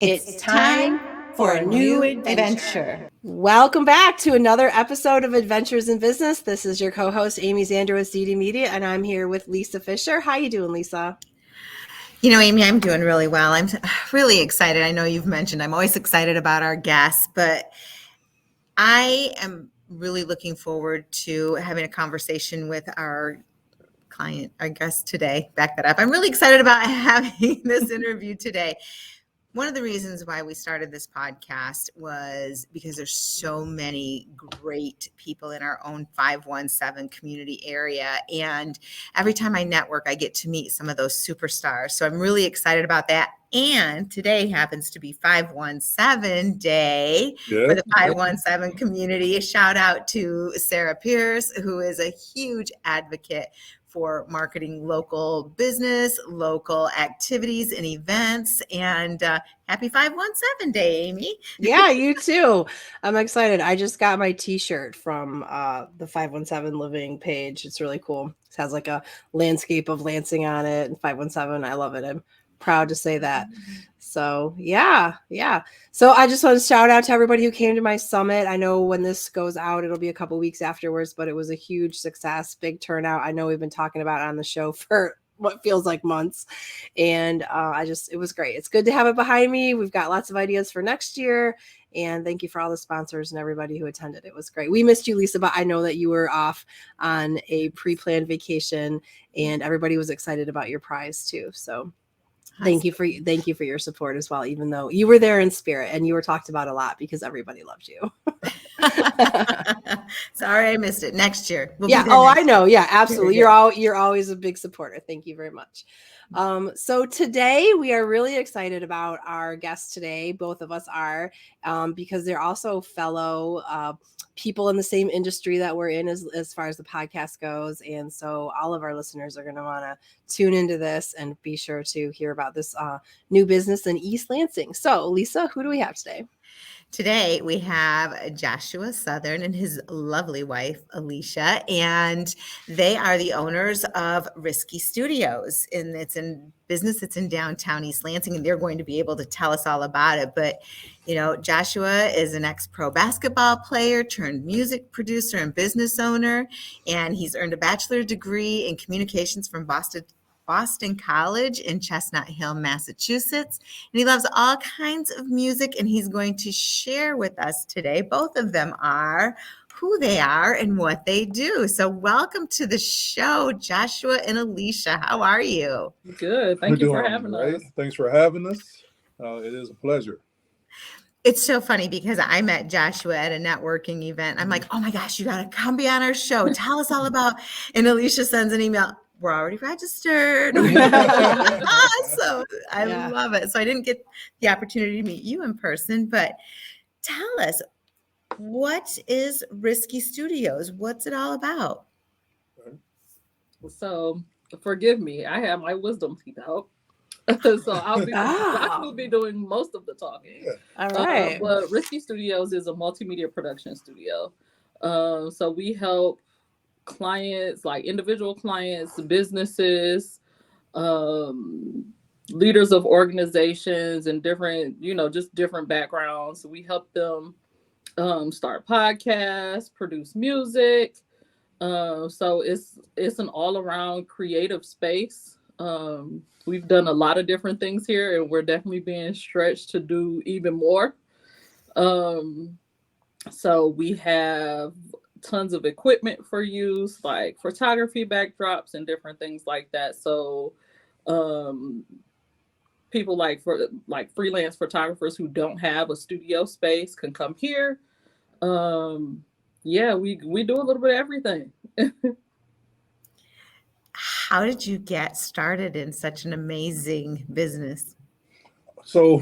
It's time for a new adventure. Welcome back to another episode of Adventures in Business. This is your co-host, Amy Zander with DD Media, and I'm here with Lisa Fisher. How you doing, Lisa? You know, Amy, I'm doing really well. I'm really excited. I know you've mentioned I'm always excited about our guests, but I am really looking forward to having a conversation with our client, our guest today. Back that up. I'm really excited about having this interview today. One of the reasons why we started this podcast was because there's so many great people in our own 517 community area. And every time I network, I get to meet some of those superstars. So I'm really excited about that. And today happens to be 517 Day for the 517 community. A shout out to Sarah Pierce, who is a huge advocate for marketing local business, local activities and events. And happy 517 Day, Amy. Yeah, you too. I'm excited. I just got my t-shirt from the 517 Living page. It's really cool. It has like a landscape of Lansing on it and 517. I love it. I'm proud to say that. So yeah. So I just want to shout out to everybody who came to my summit. I know when this goes out, it'll be a couple weeks afterwards, but it was a huge success, big turnout. I know we've been talking about it on the show for what feels like months. And it was great. It's good to have it behind me. We've got lots of ideas for next year. And thank you for all the sponsors and everybody who attended. It was great. We missed you, Lisa, but I know that you were off on a pre-planned vacation and everybody was excited about your prize too. So thank you for your support as well, even though you were there in spirit and you were talked about a lot because everybody loved you. Sorry I missed it. Next year. I know. Yeah, absolutely. You're always a big supporter. Thank you very much. So today we are really excited about our guests today. Both of us are, because they're also fellow people in the same industry that we're in as far as the podcast goes. And so all of our listeners are going to want to tune into this and be sure to hear about this new business in East Lansing. So Lisa, who do we have today? Today, we have Joshua Southern and his lovely wife, Alicia, and they are the owners of Risky Studios. And it's in business that's in downtown East Lansing, and they're going to be able to tell us all about it. But, you know, Joshua is an ex-pro basketball player turned music producer and business owner, and he's earned a bachelor's degree in communications from Boston College in Chestnut Hill, Massachusetts. And he loves all kinds of music, and he's going to share with us today. Both of them are who they are and what they do. So welcome to the show, Joshua and Alicia. How are you? Good. Thank you for having us. Thanks for having us. It is a pleasure. It's so funny because I met Joshua at a networking event. I'm like, oh my gosh, you got to come be on our show. Tell us all about, and Alicia sends an email. We're already registered. Awesome. I love it. So I didn't get the opportunity to meet you in person, but tell us, what is Risky Studios? What's it all about? So forgive me. I have my wisdom teeth out. So I will be doing most of the talking. All right. But Risky Studios is a multimedia production studio. So we help clients, like individual clients, businesses, leaders of organizations and different, just different backgrounds. We help them start podcasts, produce music. So it's an all-around creative space. We've done a lot of different things here, and we're definitely being stretched to do even more. So we have tons of equipment for use, like photography backdrops and different things like that. So people like freelance photographers who don't have a studio space can come here. We do a little bit of everything. How did you get started in such an amazing business? So,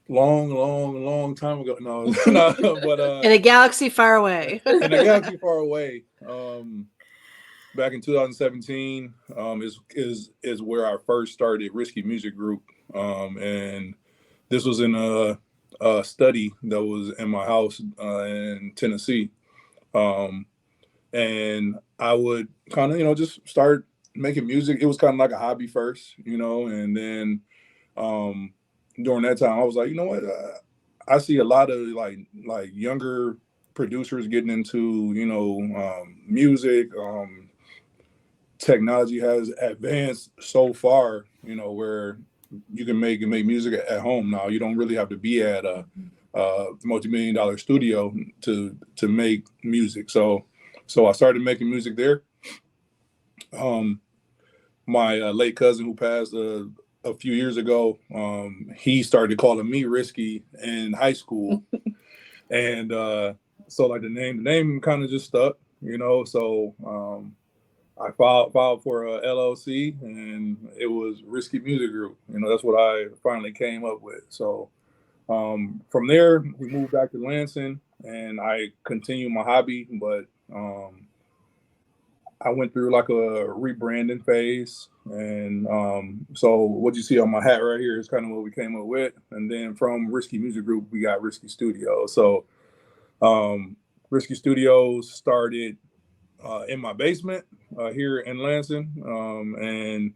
long time ago. No, but in a galaxy far away. Back in 2017 is where I first started Risky Music Group, and this was in a study that was in my house in Tennessee, and I would kind of just start making music. It was kind of like a hobby first, and then during that time, I was like, you know what? I see a lot of like younger producers getting into, music. Technology has advanced so far, where you can make music at home now. You don't really have to be at a multi-million-dollar studio to make music. So I started making music there. My late cousin who passed a few years ago, he started calling me Risky in high school, and so like the name kind of just stuck, So I filed for a LLC, and it was Risky Music Group. That's what I finally came up with. So from there, we moved back to Lansing, and I continued my hobby, but I went through like a rebranding phase. And so what you see on my hat right here is kind of what we came up with. And then from Risky Music Group, we got Risky Studios. So Risky Studios started in my basement here in Lansing. And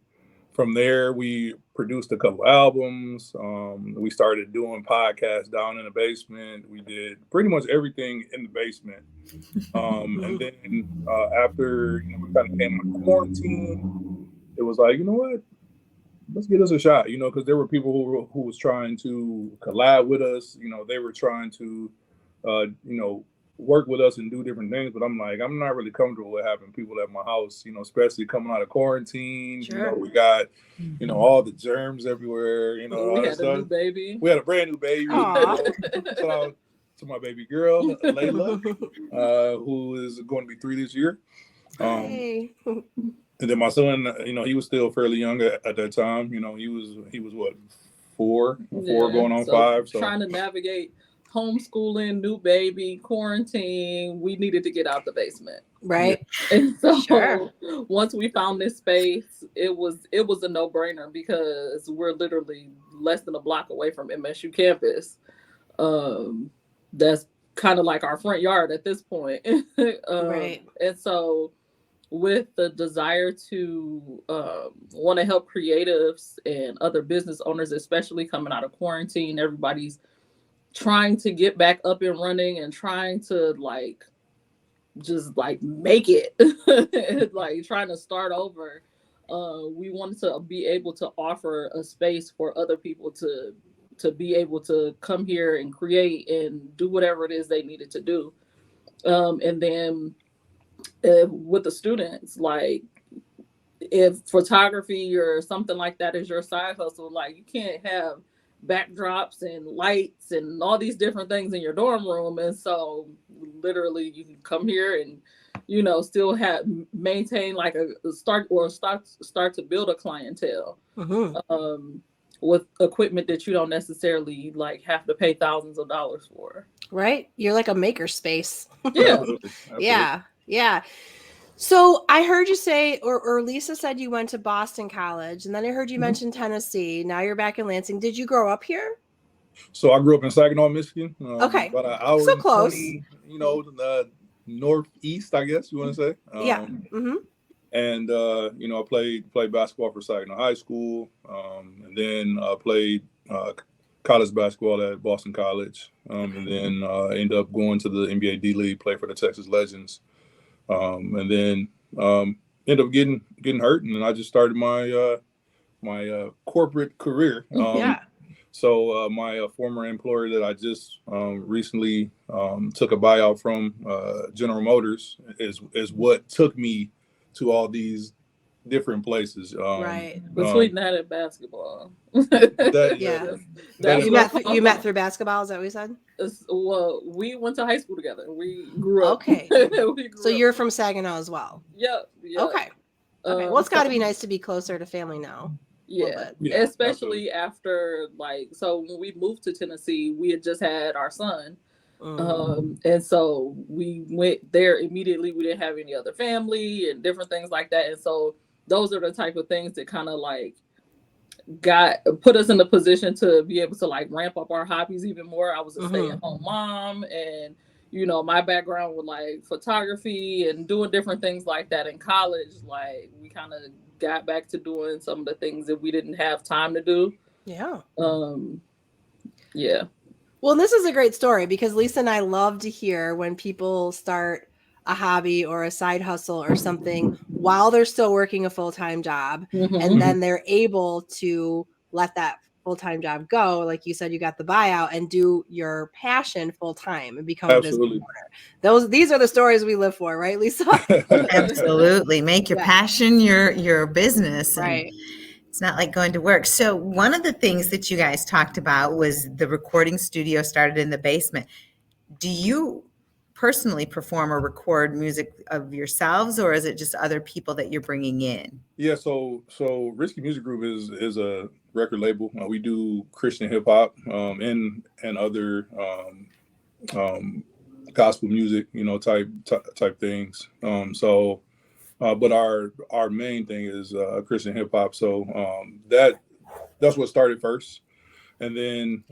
from there, we produced a couple albums. We started doing podcasts down in the basement. We did pretty much everything in the basement. And then after we kind of came out of quarantine, it was like, you know what? Let's give this a shot, because there were people who was trying to collab with us. They were trying to, work with us and do different things. But I'm like, I'm not really comfortable with having people at my house, especially coming out of quarantine. Sure. We got, all the germs everywhere, we had a new baby. We had a brand new baby. Shout out to my baby girl, Layla, who is going to be 3 this year. Hey. And then my son, he was still fairly young at that time. He was what, four going on 5. So trying to navigate homeschooling, new baby, quarantine, we needed to get out the basement. Right. And so Sure. once we found this space, it was a no-brainer because we're literally less than a block away from MSU campus. That's kind of like our front yard at this point. Right. And so with the desire to want to help creatives and other business owners, especially coming out of quarantine, everybody's trying to get back up and running and trying to just make it, like trying to start over. We wanted to be able to offer a space for other people to be able to come here and create and do whatever it is they needed to do. And then with the students, like if photography or something like that is your side hustle, like you can't have backdrops and lights and all these different things in your dorm room. And so literally you can come here and still maintain like a start to build a clientele with equipment that you don't necessarily like have to pay thousands of dollars for. Right. You're like a maker space. Yeah. Absolutely. Yeah. So I heard you say, or Lisa said you went to Boston College, and then I heard you mention Tennessee. Now you're back in Lansing. Did you grow up here? So I grew up in Saginaw, Michigan. Okay. About an hour So and close. 20, the northeast, I guess you want to say. Yeah. And I played basketball for Saginaw High School, and then I played college basketball at Boston College, and then ended up going to the NBA D League, play for the Texas Legends. And then ended up getting hurt, and then I just started my my corporate career. So my former employer that I just recently took a buyout from, General Motors, is what took me to all these different places. Right. Between that and basketball. You met through basketball, is that what you said? Well, we went to high school together. We grew up. Okay. So you're from Saginaw as well? Yeah. Okay. Well, it's got to be nice to be closer to family now. Yeah, especially after so when we moved to Tennessee, we had just had our son. And so we went there immediately. We didn't have any other family and different things like that. And so those are the type of things that kind of put us in the position to be able to ramp up our hobbies even more. I was a stay-at-home mom, and my background with photography and doing different things like that in college. We kind of got back to doing some of the things that we didn't have time to do Yeah. Yeah. Well, this is a great story because Lisa and I love to hear when people start a hobby or a side hustle or something while they're still working a full-time job, and then they're able to let that full-time job go. Like you said, you got the buyout and do your passion full-time and become a business owner. These are the stories we live for, right, Lisa? Absolutely. Make your passion your business. Right. And it's not like going to work. So one of the things that you guys talked about was the recording studio started in the basement. Do you personally perform or record music of yourselves, or is it just other people that you're bringing in? Yeah, so Risky Music Group is a record label. We do Christian hip hop and other gospel music, type things. But our main thing is Christian hip hop. So that's what started first, and then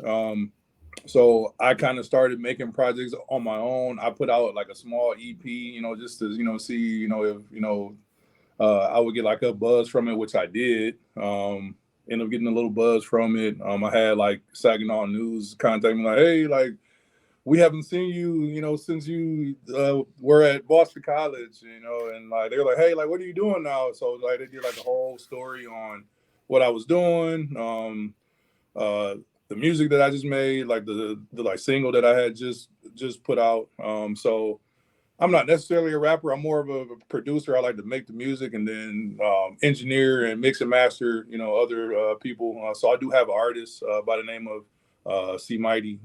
so I kind of started making projects on my own. I put out like a small EP, just to see if I would get like a buzz from it, which I did. Ended up getting a little buzz from it. I had like Saginaw News contact me like, hey, like, we haven't seen you, since you were at Boston College, and like they were like, hey, like, what are you doing now? So like they did like a whole story on what I was doing, the music that I just made, like the like single that I had just put out. So I'm not necessarily a rapper. I'm more of a producer. I like to make the music and then engineer and mix and master, other people. So I do have an artist by the name of C Mighty.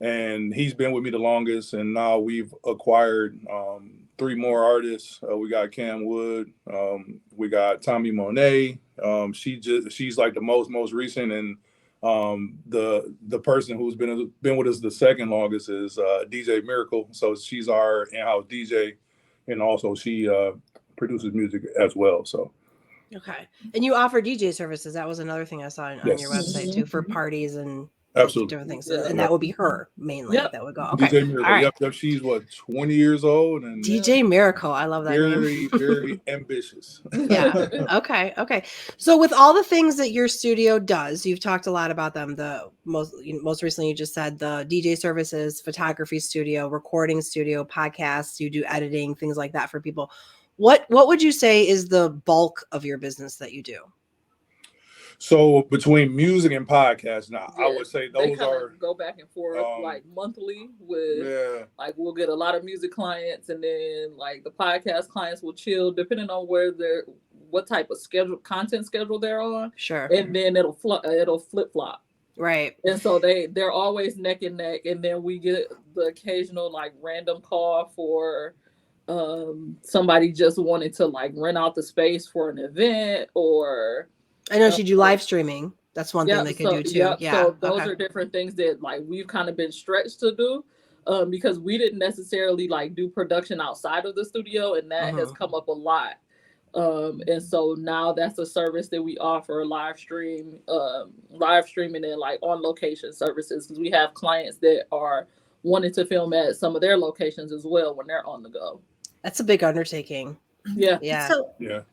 And he's been with me the longest, and now we've acquired 3 more artists. We got Cam Wood, we got Tommy Monet. She's like the most recent, and the person who's been with us the second longest is DJ Miracle. So she's our in-house DJ, and also she produces music as well. So. Okay, and you offer DJ services. That was another thing I saw on your website too, for parties and absolutely different things. And that would be her mainly. That would go. Okay. DJ Miracle. All right. Yep. She's 20 years old, and DJ Miracle. I love that name. Very ambitious. Yeah. Okay. So with all the things that your studio does, you've talked a lot about them. The most recently, you just said the DJ services, photography studio, recording studio, podcasts. You do editing, things like that for people. What would you say is the bulk of your business that you do? So between music and podcasts, now I would say those are go back and forth like monthly with like we'll get a lot of music clients, and then like the podcast clients will chill depending on what type of content schedule they're on. Sure. And then it'll flip flop. Right. And so they're always neck and neck, and then we get the occasional like random call for somebody just wanted to like rent out the space for an event, or I know she do live streaming. That's one thing they can do too. So those are different things that like we've kind of been stretched to do because we didn't necessarily like do production outside of the studio, and that has come up a lot. And so now that's a service that we offer, live streaming and like on location services, because we have clients that are wanting to film at some of their locations as well when they're on the go. That's a big undertaking. Yeah. So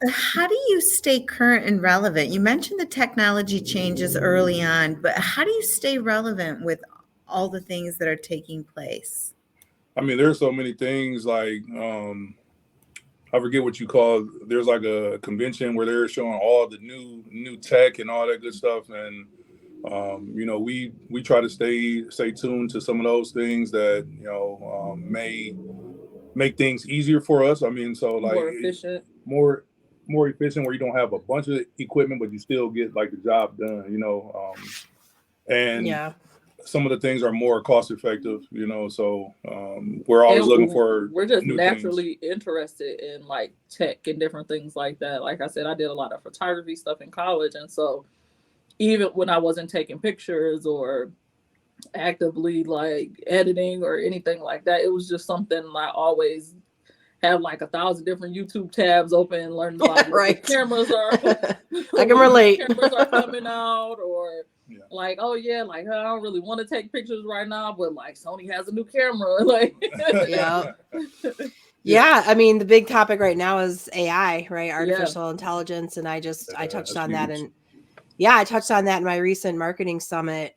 how do you stay current and relevant? You mentioned the technology changes early on, but how do you stay relevant with all the things that are taking place? I mean, there's so many things like, I forget what you call, there's like a convention where they're showing all the new tech and all that good stuff. And, we try to stay tuned to some of those things that, may make things easier for us. I mean, so like more efficient, where you don't have a bunch of equipment, but you still get like the job done, and some of the things are more cost effective, so we're always looking for we're just naturally interested in like tech and different things like that. Like I said, I did a lot of photography stuff in college, and so even when I wasn't taking pictures or actively like editing or anything like that, it was just something I always have like 1,000 different YouTube tabs open, learning about what cameras are. I can relate. Cameras are coming out, or like, oh yeah, like I don't really want to take pictures right now, but like Sony has a new camera. Like, yeah. I mean, the big topic right now is AI, right? Artificial intelligence, and I touched on that, and Yeah, I touched on that in my recent marketing summit.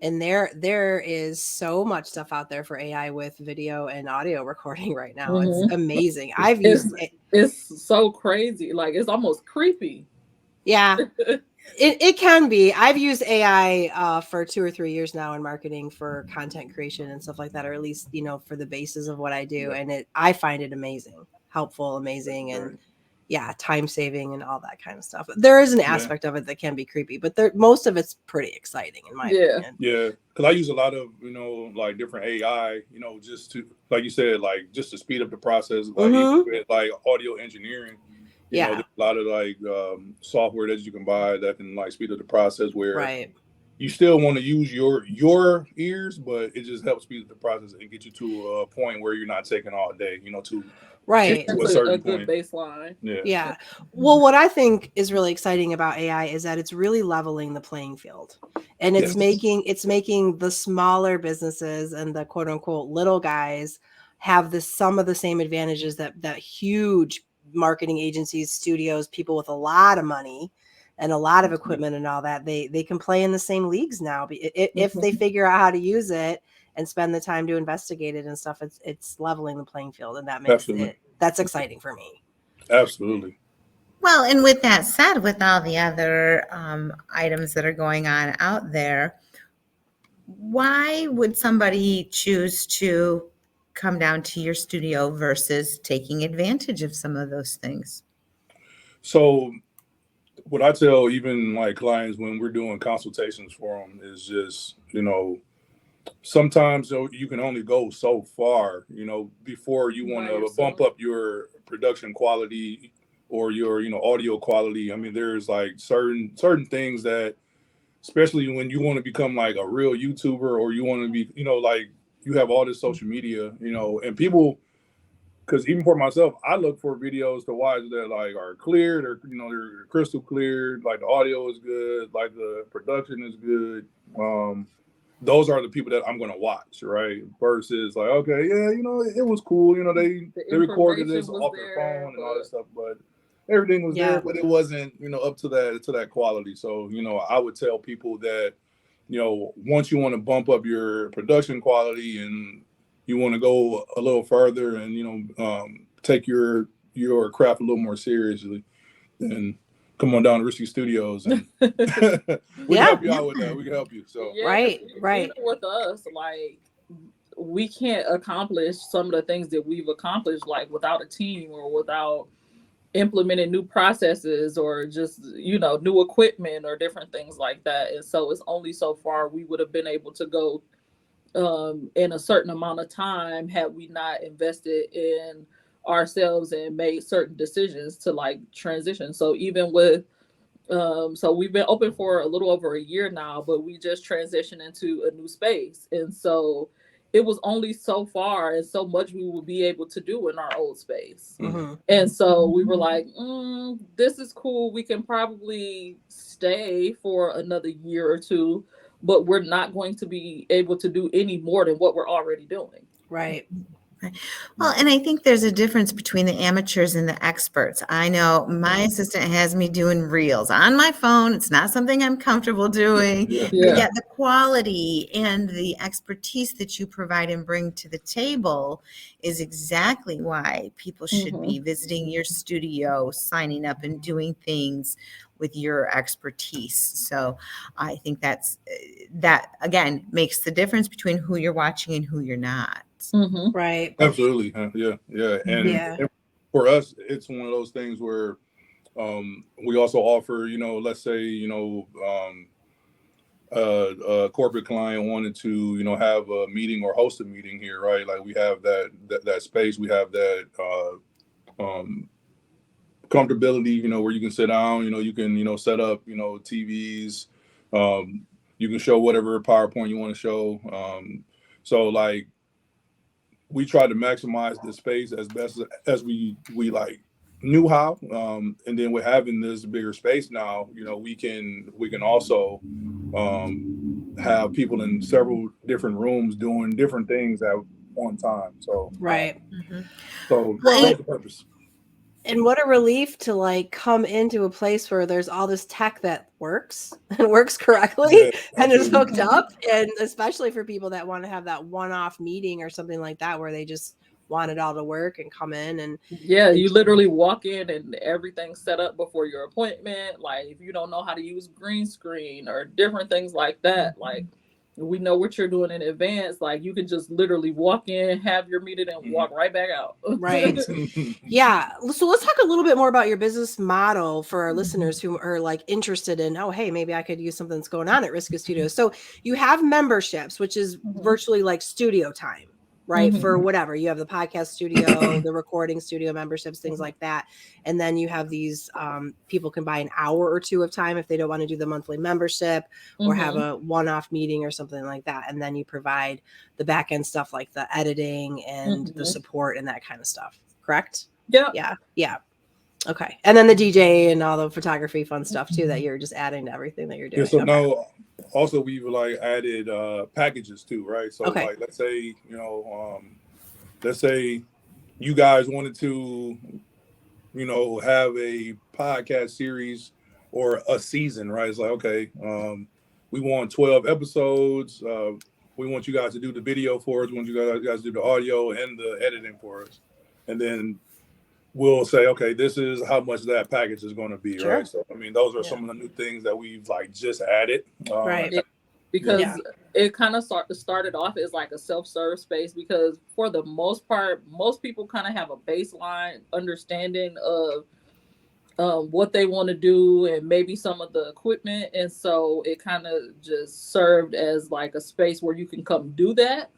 And there is so much stuff out there for AI with video and audio recording right now. It's amazing. I've used it. It's so crazy. Like, it's almost creepy. Yeah, it can be. I've used AI for 2 or 3 years now in marketing for content creation and stuff like that, or at least, for the basis of what I do. And I find it amazing, helpful, amazing, and time saving and all that kind of stuff. There is an aspect of it that can be creepy, but most of it's pretty exciting in my opinion. Yeah, because I use a lot of like different AI, just to, like you said, like just to speed up the process, like even with like audio engineering. There's a lot of like software that you can buy that can like speed up the process where you still want to use your ears, but it just helps speed up the process and get you to a point where you're not taking all day, to That's a certain good point. baseline. Yeah. Well, what I think is really exciting about AI is that it's really leveling the playing field, and it's making the smaller businesses and the quote unquote little guys have some of the same advantages that huge marketing agencies, studios, people with a lot of money and a lot of equipment and all that, they can play in the same leagues now if they figure out how to use it and spend the time to investigate it and stuff. It's leveling the playing field, and that makes that's exciting for me. Absolutely. Well, and with that said, with all the other items that are going on out there, why would somebody choose to come down to your studio versus taking advantage of some of those things? So what I tell even my clients when we're doing consultations for them is just, sometimes you can only go so far, before you want to bump up your production quality or your, audio quality. I mean, there's like certain things that, especially when you want to become like a real YouTuber or you want to be, like you have all this social media, and people, because even for myself, I look for videos to watch that like are cleared or, they're crystal clear, like the audio is good, like the production is good. Those are the people that I'm going to watch, right? Versus like, okay, yeah, it was cool. They recorded this off their phone and all that stuff, but everything was there, but it wasn't, up to that quality. So, I would tell people that, once you want to bump up your production quality and you want to go a little further and, take your craft a little more seriously, then come on down to Risky Studios and we can help you out with that. We can help you. So right. Even with us, like, we can't accomplish some of the things that we've accomplished like without a team or without implementing new processes or just new equipment or different things like that. And so it's only so far we would have been able to go in a certain amount of time had we not invested in ourselves and made certain decisions to like transition. So even with so we've been open for a little over a year now, but we just transitioned into a new space. And so it was only so far and so much we would be able to do in our old space. And so we were like, this is cool. We can probably stay for another year or two, but we're not going to be able to do any more than what we're already doing. Right. Well, and I think there's a difference between the amateurs and the experts. I know my assistant has me doing reels on my phone. It's not something I'm comfortable doing. But yet the quality and the expertise that you provide and bring to the table is exactly why people should be visiting your studio, signing up and doing things with your expertise. So I think that again makes the difference between who you're watching and who you're not. Right. Absolutely. Yeah. And for us, it's one of those things where we also offer, let's say, a corporate client wanted to, have a meeting or host a meeting here, right? Like we have that space, we have that comfortability, where you can sit down, you can, set up, TVs, you can show whatever PowerPoint you want to show. So like, we try to maximize the space as best as we like knew how. And then with having this bigger space now, we can also have people in several different rooms doing different things at one time. So right. So that's the purpose. And what a relief to like come into a place where there's all this tech that works and works correctly Yeah, and is absolutely. hooked up. And especially for people that want to have that one-off meeting or something like that, where they just want it all to work and come in and Yeah, you literally walk in and everything's set up before your appointment. Like if you don't know how to use green screen or different things like that, like we know what you're doing in advance. Like you can just literally walk in, have your meeting, and walk right back out. right. Yeah. So let's talk a little bit more about your business model for our listeners who are like interested in, oh, hey, maybe I could use something that's going on at Risky Studios. So you have memberships, which is virtually like studio time, right? For whatever. You have the podcast studio, the recording studio memberships, things like that. And then you have these people can buy an hour or two of time if they don't want to do the monthly membership or have a one-off meeting or something like that. And then you provide the back end stuff like the editing and the support and that kind of stuff. Correct? Yeah. Yeah. Okay. And then the DJ and all the photography fun stuff too that you're just adding to everything that you're doing. Yeah, so now also we've like added packages too, right? So like let's say, let's say you guys wanted to, have a podcast series or a season, right? It's like, okay, we want 12 episodes. We want you guys to do the video for us. We want you guys to do the audio and the editing for us. And then we'll say, okay, this is how much that package is going to be, right? So, I mean, those are some of the new things that we've like just added. Right. Because it kind of started off as like a self-serve space because for the most part, most people kind of have a baseline understanding of what they want to do and maybe some of the equipment. And so it kind of just served as like a space where you can come do that.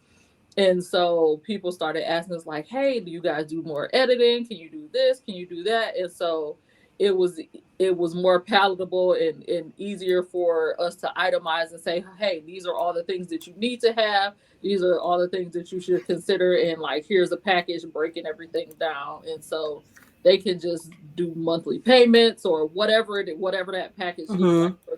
And so people started asking us like, hey, do you guys do more editing? Can you do this? Can you do that? And so it was more palatable and easier for us to itemize and say, hey, these are all the things that you need to have. These are all the things that you should consider. And like, here's a package breaking everything down. And so they can just do monthly payments or whatever that package looks like for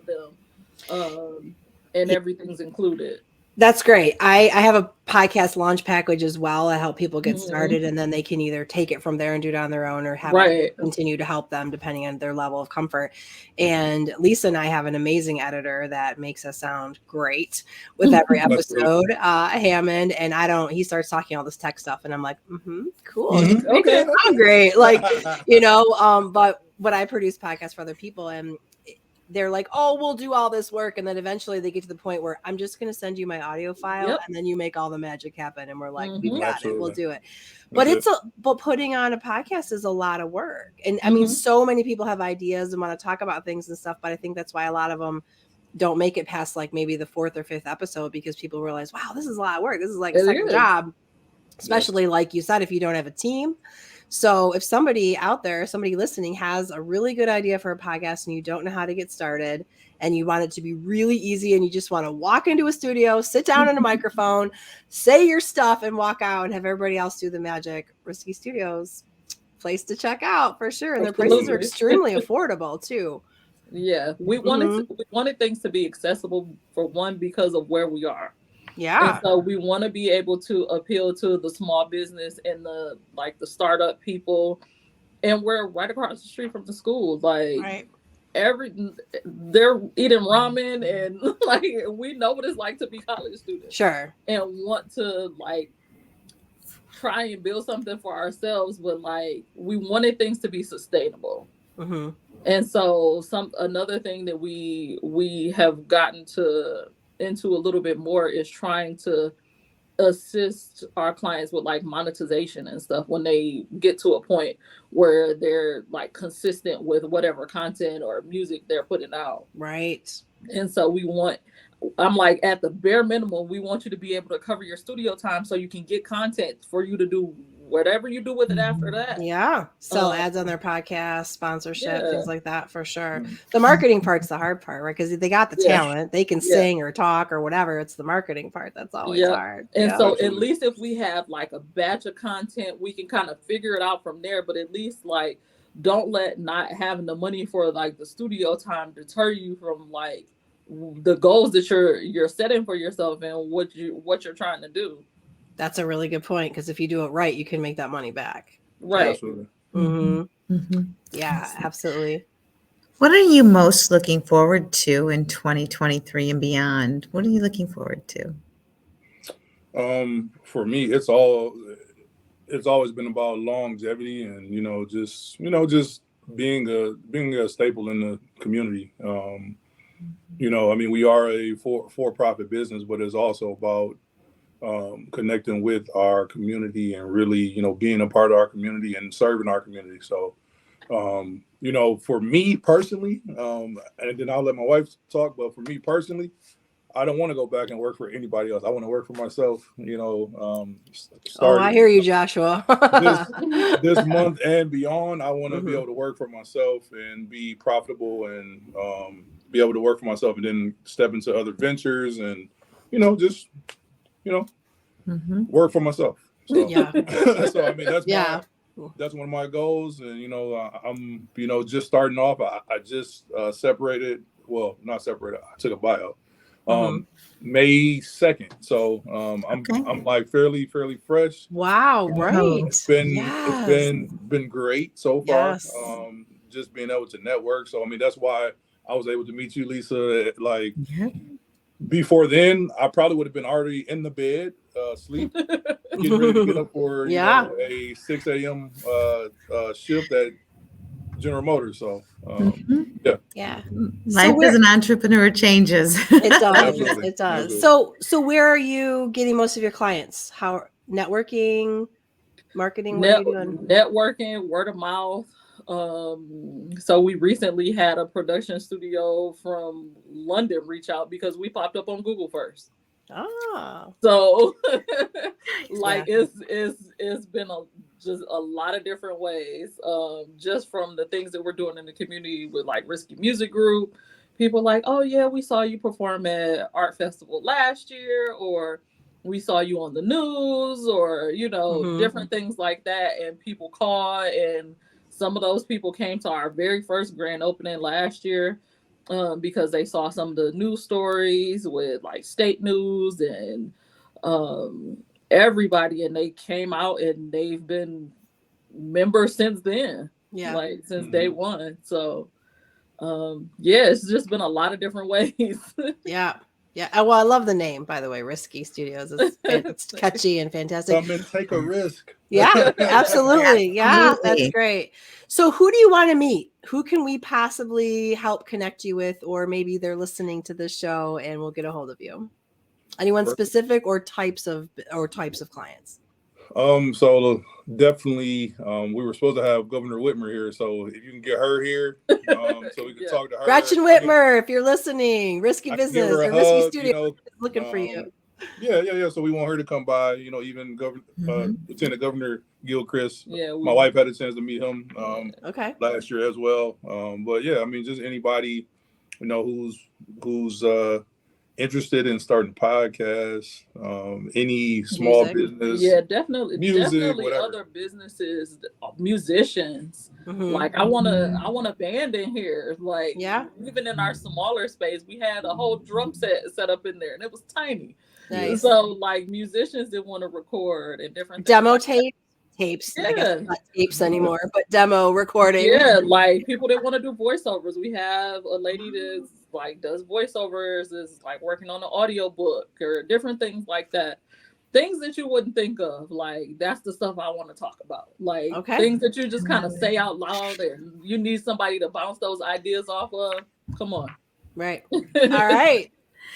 them. And everything's included. That's great. I have a podcast launch package as well. I help people get started and then they can either take it from there and do it on their own or have it continue to help them depending on their level of comfort. And Lisa and I have an amazing editor that makes us sound great with every episode, Hammond. And he starts talking all this tech stuff and I'm like, cool. Okay. Sound great. Like, but when I produce podcasts for other people and they're like, oh, we'll do all this work. And then eventually they get to the point where I'm just going to send you my audio file and then you make all the magic happen. And we're like, we got it. We'll do it. But but putting on a podcast is a lot of work. And I mean, so many people have ideas and want to talk about things and stuff. But I think that's why a lot of them don't make it past like maybe the 4th or 5th episode because people realize, wow, this is a lot of work. This is like a second job, especially like you said, if you don't have a team. So if somebody out there, somebody listening has a really good idea for a podcast and you don't know how to get started and you want it to be really easy and you just want to walk into a studio, sit down on a microphone, say your stuff and walk out and have everybody else do the magic, Risky Studios, place to check out for sure. And their prices are extremely affordable too. Yeah, we wanted things to be accessible for one because of where we are. Yeah. And so we want to be able to appeal to the small business and the startup people. And we're right across the street from the school. Like they're eating ramen and like we know what it's like to be college students. Sure. And want to like try and build something for ourselves, but like we wanted things to be sustainable. And so another thing that we have gotten into a little bit more is trying to assist our clients with like monetization and stuff when they get to a point where they're like consistent with whatever content or music they're putting out. Right. And so I'm like, at the bare minimum, we want you to be able to cover your studio time so you can get content for you to do whatever you do with it after that. Yeah. Sell ads on their podcast, sponsorship, things like that for sure. The marketing part's the hard part, right? Because they got the talent, they can sing or talk or whatever. It's the marketing part that's always hard. And so at least if we have like a batch of content, we can kind of figure it out from there. But at least like, don't let not having the money for like the studio time deter you from like the goals that you're setting for yourself and what you're trying to do. That's a really good point because if you do it right, you can make that money back. Right. Absolutely. Mm-hmm. Mm-hmm. Yeah, absolutely. What are you most looking forward to in 2023 and beyond? What are you looking forward to? For me, it's always been about longevity and just being a staple in the community. I mean, we are a for-profit business, but it's also about connecting with our community and really, being a part of our community and serving our community. So, for me personally, and then I'll let my wife talk, but for me personally, I don't want to go back and work for anybody else. I want to work for myself, Oh, I starting hear you, Joshua. this month and beyond. I want to be Mhm. able to work for myself and be profitable and be able to work for myself and then step into other ventures and, just, Mm-hmm. work for myself. So, Yeah. so I mean, Yeah. that's one of my goals. And, I'm, just starting off, I just separated, well, not separated. I took a buyout. Mhm. May 2nd. So Okay. I'm like fairly fresh. Wow, right. It's been Yes. been great so far. Yes. Just being able to network. So I mean that's why I was able to meet you, Lisa. Like Yep. before then, I probably would have been already in the bed, sleep, getting ready to get up for Yeah. a 6 a.m. Shift at General Motors. So Mhm. yeah, Yeah. Life as an entrepreneur changes. It does. absolutely, It does. absolutely. So where are you getting most of your clients? How networking, marketing? What are you doing? Networking, word of mouth. So we recently had a production studio from London reach out because we popped up on Google first. Ah. So Yeah. it's been just a lot of different ways. Just from the things that we're doing in the community with like Risky Music Group. People like, oh yeah, we saw you perform at Art Festival last year, or we saw you on the news, or Mhm. different things like that. And people call, and some of those people came to our very first grand opening last year. Because they saw some of the news stories with like state news and everybody, and they came out and they've been members since then, Yeah. like since day one. So yeah, it's just been a lot of different ways. Yeah. Yeah. Well, I love the name, by the way, Risky Studios. It's catchy and fantastic. Come and take a risk. Yeah, absolutely. Yeah, that's Absolutely. great. So who do you want to meet? Who can we possibly help connect you with? Or maybe they're listening to this show and we'll get a hold of you. Anyone specific or types of clients? So definitely, we were supposed to have Governor Whitmer here, so if you can get her here, so we can Yeah. talk to her. Gretchen Whitmer, if you're listening, Risky I can give Business her a or Risky hug, Studio looking for you. Yeah. So we want her to come by. Even Mhm. Lieutenant Governor Gilchrist. Yeah, My wife had a chance to meet him Okay. last year as well. But yeah, I mean, just anybody who's interested in starting podcasts, any small Music. business, yeah, definitely, music, whatever. other businesses, musicians. Mhm. Like I want a band in here. Like Yeah. even in our smaller space, we had a whole drum set up in there, and it was tiny. Nice. So like musicians that want to record and different things Demo like that. tapes. I Yeah. guess not tapes anymore, but demo recording. Yeah, like people that want to do voiceovers. We have a lady that's like does voiceovers, is like working on an audio book or different things like that. Things that you wouldn't think of. Like that's the stuff I want to talk about. Like Okay. things that you just kind of say out loud and you need somebody to bounce those ideas off of. Come on. Right. All right.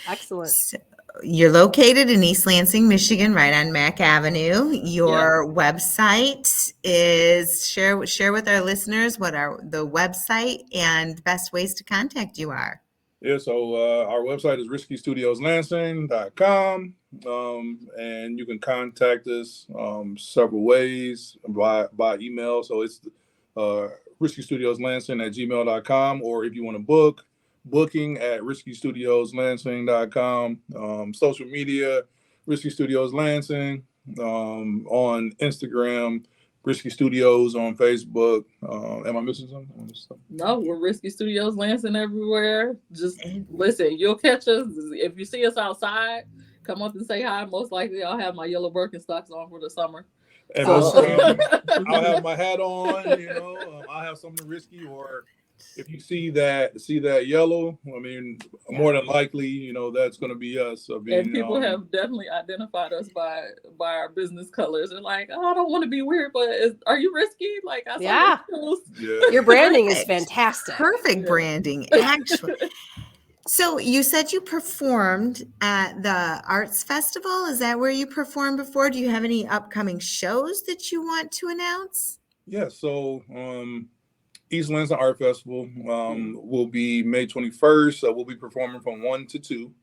Excellent. So you're located in East Lansing, Michigan, right on Mack Avenue. Your website is share with our listeners what the website and best ways to contact you are. Yeah, so our website is riskystudios.lansing.com, and you can contact us several ways by email. So it's riskystudios.lansing@gmail.com, or if you want to booking at riskystudios.lansing.com. Social media, Risky Studios Lansing, on Instagram, Risky Studios on Facebook. Am I missing something? No, we're Risky Studios Lansing everywhere. Just listen, you'll catch us. If you see us outside, come up and say hi. Most likely I'll have my yellow Birkenstocks on for the summer. And So- I'll have my hat on, I'll have something risky, or if you see that yellow, I mean, more than likely, that's going to be us. I mean, and people have definitely identified us by our business colors. They're like, oh, I don't want to be weird, but are you risky? Like, I saw Yeah. your shoes. Yeah. Your branding is Perfect. fantastic. Perfect Yeah. branding, actually. So you said you performed at the Arts Festival. Is that where you performed before? Do you have any upcoming shows that you want to announce? Yeah. So, East Lansing Art Festival will be May 21st. We'll be performing from 1 to 2.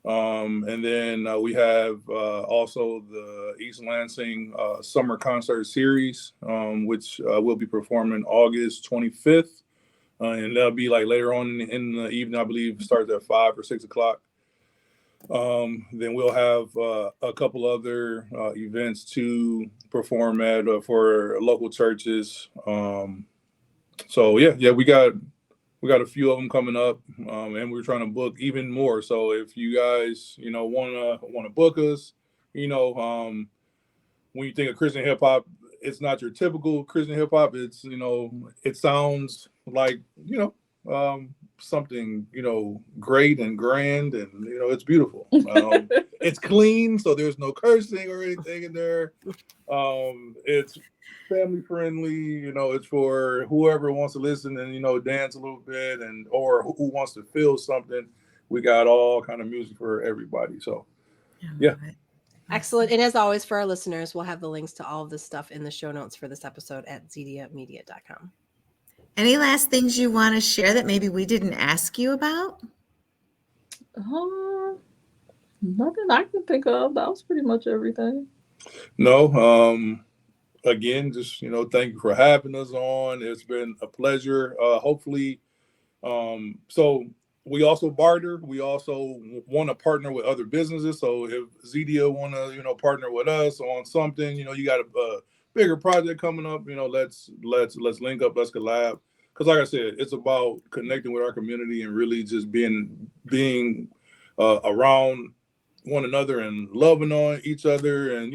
And then we have also the East Lansing Summer Concert Series, which we'll be performing August 25th. And that'll be like later on in the evening, I believe, starts at 5 or 6 o'clock. Then we'll have a couple other events to perform at for local churches. So yeah, we got a few of them coming up, and we're trying to book even more. So if you guys, wanna book us, when you think of Christian hip hop, it's not your typical Christian hip hop. It's it sounds like something great and grand, and it's beautiful. It's clean, so there's no cursing or anything in there. It's family friendly, it's for whoever wants to listen and dance a little bit, and or who wants to feel something. We got all kind of music for everybody. So yeah. Excellent. And as always, for our listeners, we'll have the links to all of this stuff in the show notes for this episode at zediamedia.com. Any last things you want to share that maybe we didn't ask you about? Nothing I can think of. That was pretty much everything. No, again, just thank you for having us on. It's been a pleasure. Hopefully, so we also barter. We also want to partner with other businesses. So if Zedia want to partner with us on something, you got a bigger project coming up, let's link up, let's collab. Because like I said, it's about connecting with our community and really just being around one another and loving on each other, and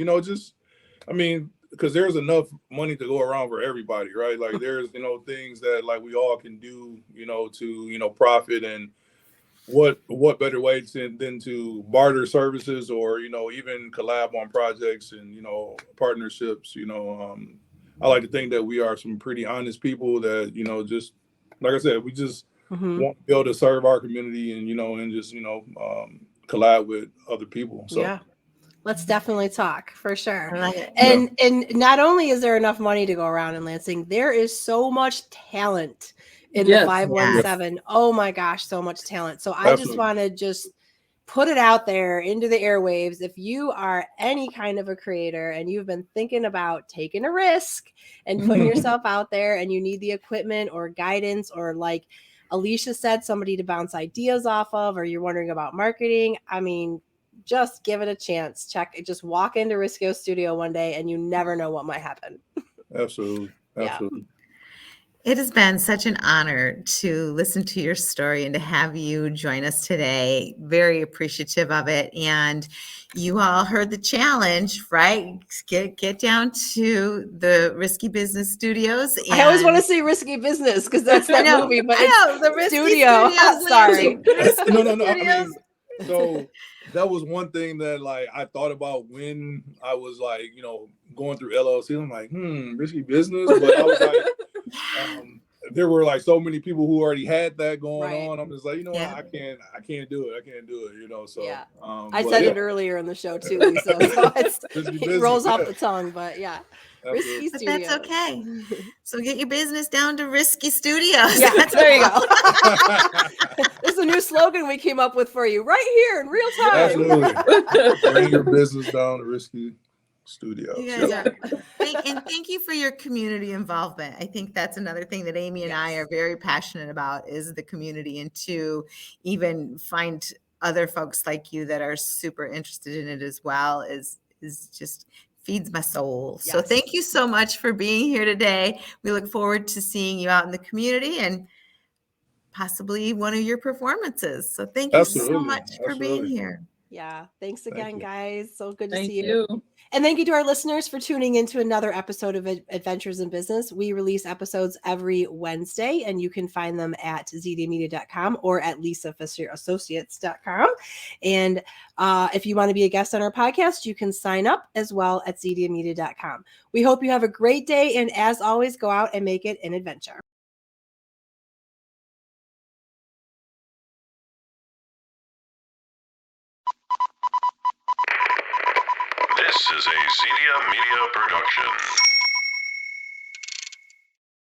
because there's enough money to go around for everybody, right? Like there's things that like we all can do to profit, and what better way than to barter services, or even collab on projects and partnerships. I like to think that we are some pretty honest people that just like I said, we just want to be able to serve our community and and just collab with other people. So yeah, let's definitely talk for sure. I like it. And not only is there enough money to go around in Lansing, there is so much talent in the 517. Yes. Oh my gosh, so much talent. So I just want to just put it out there into the airwaves. If you are any kind of a creator and you've been thinking about taking a risk and putting yourself out there, and you need the equipment or guidance, or like Alicia said, somebody to bounce ideas off of, or you're wondering about marketing, I mean, just give it a chance. Just walk into Riskio Studio one day and you never know what might happen. Absolutely. Yeah. It has been such an honor to listen to your story and to have you join us today. Very appreciative of it. And you all heard the challenge, right? Get down to the Risky Business Studios. And I always want to say Risky Business because that's that movie, but it's the Risky Studio. Sorry. No. I mean, so that was one thing that like I thought about when I was like, going through LLC. I'm like, risky business. But I was like, there were like so many people who already had that going on. I'm just like, what? I can't do it. So yeah. I said it earlier in the show too, Lisa. So it rolls off the tongue, but yeah. Risky Studios. But that's okay. So get your business down to Risky Studios. Yeah, there you go. This is a new slogan we came up with for you right here in real time. Absolutely. Bring your business down to Risky Studios. And thank you for your community involvement. I think that's another thing that Amy and I are very passionate about, is the community, and to even find other folks like you that are super interested in it as well is just feeds my soul. Yes. So thank you so much for being here today. We look forward to seeing you out in the community and possibly one of your performances. So thank you so much for being here. Yeah. Thanks Thank again, you. guys. So good to Thank see you. you. And thank you to our listeners for tuning into another episode of Adventures in Business. We release episodes every Wednesday, and you can find them at zdmedia.com or at lisafissurassociates.com. And if you want to be a guest on our podcast, you can sign up as well at zdmedia.com. We hope you have a great day, and as always, go out and make it an adventure. This is a Zedia Media production.